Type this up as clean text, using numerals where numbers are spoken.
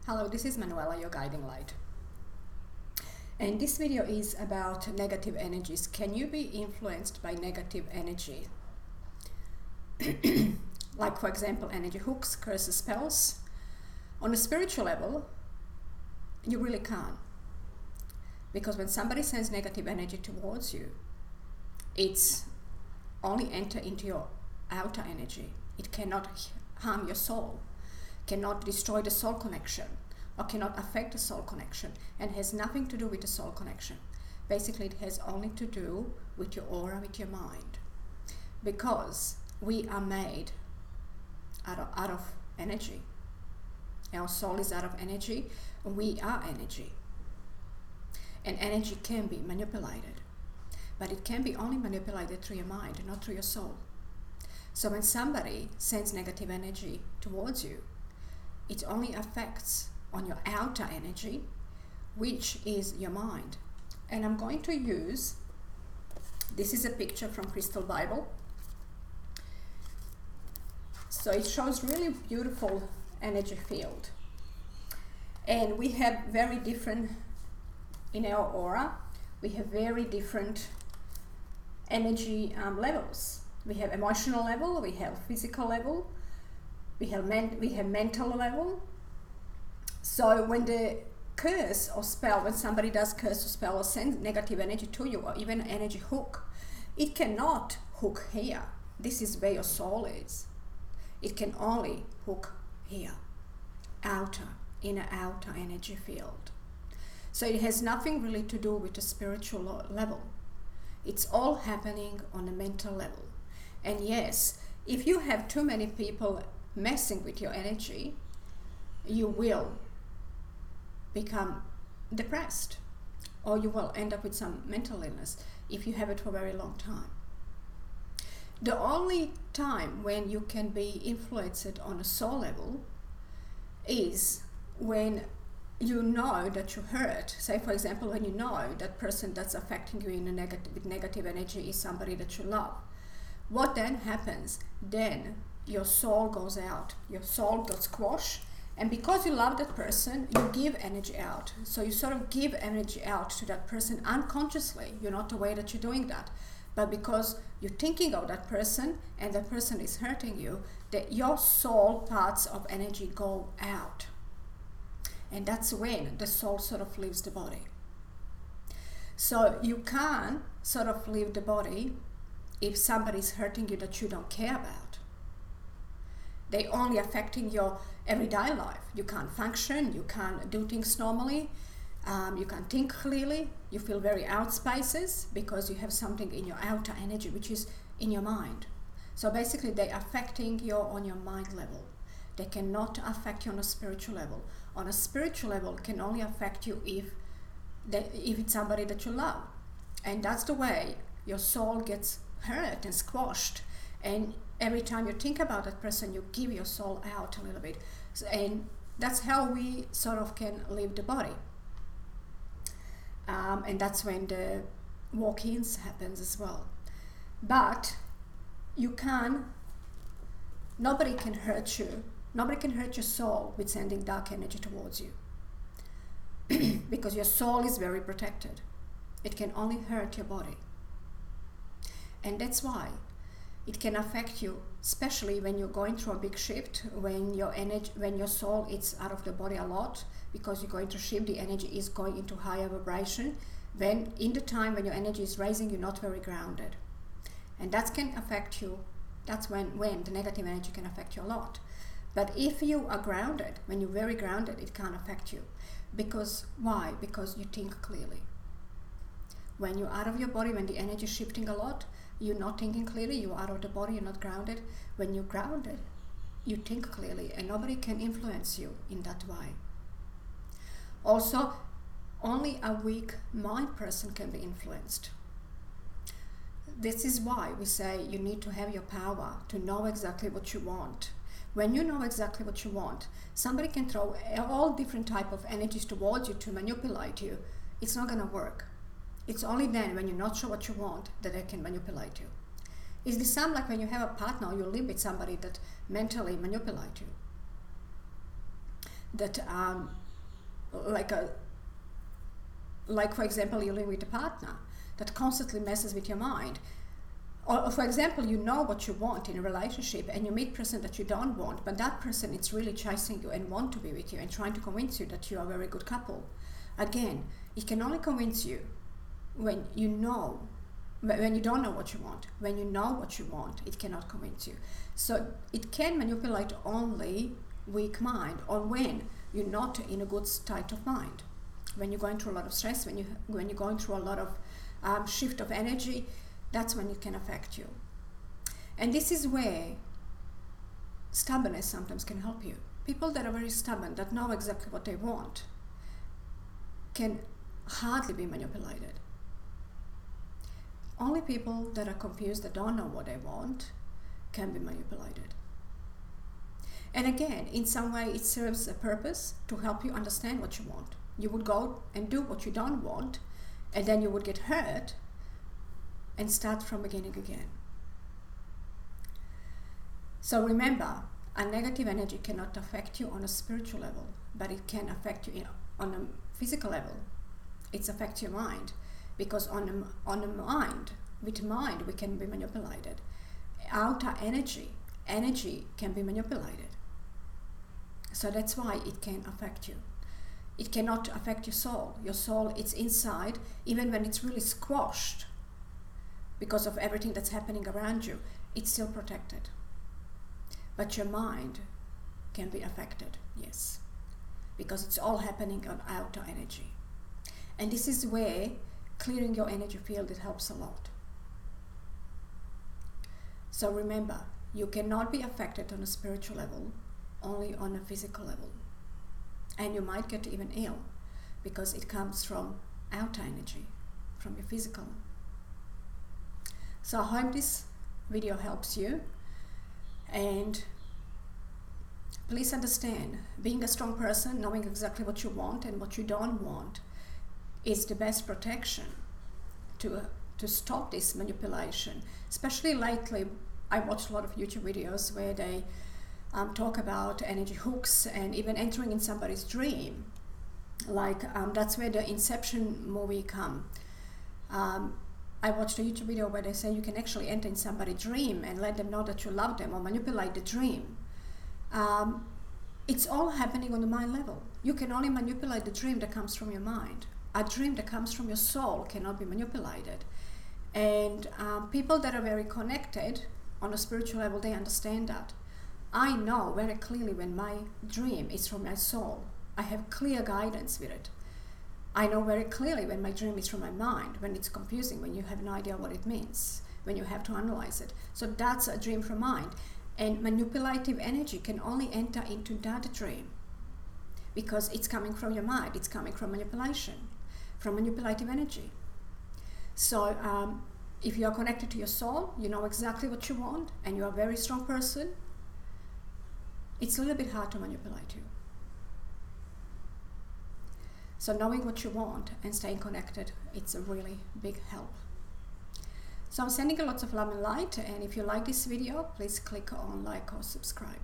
Hello, this is Manuela, your guiding light. And this video is about negative energies. Can you be influenced by negative energy? Like, for example, energy hooks, curses, spells. On a spiritual level, you really can't. Because when somebody sends negative energy towards you, it's only enter into your outer energy. It cannot harm your soul, cannot destroy the soul connection, or cannot affect the soul connection, and has nothing to do with the soul connection. Basically, it has only to do with your aura, with your mind. Because we are made out of energy. Our soul is out of energy. We are energy. And energy can be manipulated. But it can be only manipulated through your mind, not through your soul. So when somebody sends negative energy towards you, it only affects on your outer energy, which is your mind. And I'm going to use, this is a picture from Crystal Bible. So it shows really beautiful energy field. And we have very different, in our aura, we have very different energy levels. We have emotional level, we have physical level, we have mental level. So when the curse or spell, when somebody does curse or spell or sends negative energy to you, or even energy hook, it cannot hook here. This is where your soul is. It can only hook here, in an outer energy field. So it has nothing really to do with the spiritual level. It's all happening on a mental level. And yes, if you have too many people messing with your energy, you will become depressed, or you will end up with some mental illness if you have it for a very long time. The only time when you can be influenced on a soul level is when you know that you hurt. Say, for example, when you know that person that's affecting you in a with negative energy is somebody that you love. What then happens? Then your soul goes out. Your soul gets squashed. And because you love that person, you give energy out. So you sort of give energy out to that person unconsciously. You're not aware that you're doing that. But because you're thinking of that person and that person is hurting you, that your soul parts of energy go out. And that's when the soul sort of leaves the body. So you can't sort of leave the body if somebody's hurting you that you don't care about. They only affecting your everyday life. You can't function, you can't do things normally, you can't think clearly, you feel very out spaces because you have something in your outer energy which is in your mind. So basically they're affecting you on your mind level. They cannot affect you on a spiritual level. On a spiritual level, it can only affect you if it's somebody that you love. And that's the way your soul gets hurt and squashed. And every time you think about that person, you give your soul out a little bit. And that's how we sort of can leave the body. And that's when the walk-ins happens as well. But nobody can hurt you. Nobody can hurt your soul with sending dark energy towards you. Because your soul is very protected. It can only hurt your body. And that's why it can affect you, especially when you're going through a big shift, when your soul is out of the body a lot, because you're going to shift, the energy is going into higher vibration. When in the time when your energy is rising, you're not very grounded. And that can affect you. That's when the negative energy can affect you a lot. But if you are grounded, when you're very grounded, it can't affect you. Because why? Because you think clearly. When you're out of your body, when the energy is shifting a lot, you're not thinking clearly, you're out of the body, you're not grounded. When you're grounded, you think clearly, and nobody can influence you in that way. Also, only a weak mind person can be influenced. This is why we say you need to have your power to know exactly what you want. When you know exactly what you want, somebody can throw all different type of energies towards you to manipulate you. It's not going to work. It's only then when you're not sure what you want that they can manipulate you. It's the same like when you have a partner or you live with somebody that mentally manipulates you. that like for example, you're living with a partner that constantly messes with your mind. Or for example, you know what you want in a relationship and you meet a person that you don't want, but that person is really chasing you and want to be with you and trying to convince you that you are a very good couple. Again, it can only convince you when you know, when you don't know what you want. When you know what you want, it cannot convince you. So it can manipulate only weak mind, or when you're not in a good state of mind. When you're going through a lot of stress, when you're going through a lot of shift of energy, that's when it can affect you. And this is where stubbornness sometimes can help you. People that are very stubborn, that know exactly what they want, can hardly be manipulated. Only people that are confused, that don't know what they want, can be manipulated. And again, in some way it serves a purpose to help you understand what you want. You would go and do what you don't want, and then you would get hurt and start from beginning again. So remember, a negative energy cannot affect you on a spiritual level, but it can affect you on a physical level. It affects your mind, because on a mind, with mind we can be manipulated. Outer energy can be manipulated. So that's why it can affect you. It cannot affect your soul. Your soul, it's inside, even when it's really squashed because of everything that's happening around you, it's still protected. But your mind can be affected, yes, because it's all happening on outer energy. And this is where clearing your energy field, it helps a lot. So remember, you cannot be affected on a spiritual level, only on a physical level. And you might get even ill because it comes from outer energy, from your physical. So I hope this video helps you, and please understand, being a strong person, knowing exactly what you want and what you don't want, is the best protection to stop this manipulation. Especially lately, I watched a lot of YouTube videos where they talk about energy hooks and even entering in somebody's dream. Like that's where the Inception movie come. I watched a YouTube video where they say you can actually enter in somebody's dream and let them know that you love them, or manipulate the dream. It's all happening on the mind level. You can only manipulate the dream that comes from your mind. A dream that comes from your soul cannot be manipulated. And people that are very connected on a spiritual level, they understand that. I know very clearly when my dream is from my soul. I have clear guidance with it. I know very clearly when my dream is from my mind, when it's confusing, when you have no idea what it means, when you have to analyze it. So that's a dream from mind. And manipulative energy can only enter into that dream because it's coming from your mind, it's coming from manipulation, from manipulative energy. So if you are connected to your soul, you know exactly what you want, and you are a very strong person, it's a little bit hard to manipulate you. So knowing what you want and staying connected, it's a really big help. So I'm sending you lots of love and light, and if you like this video, please click on like or subscribe.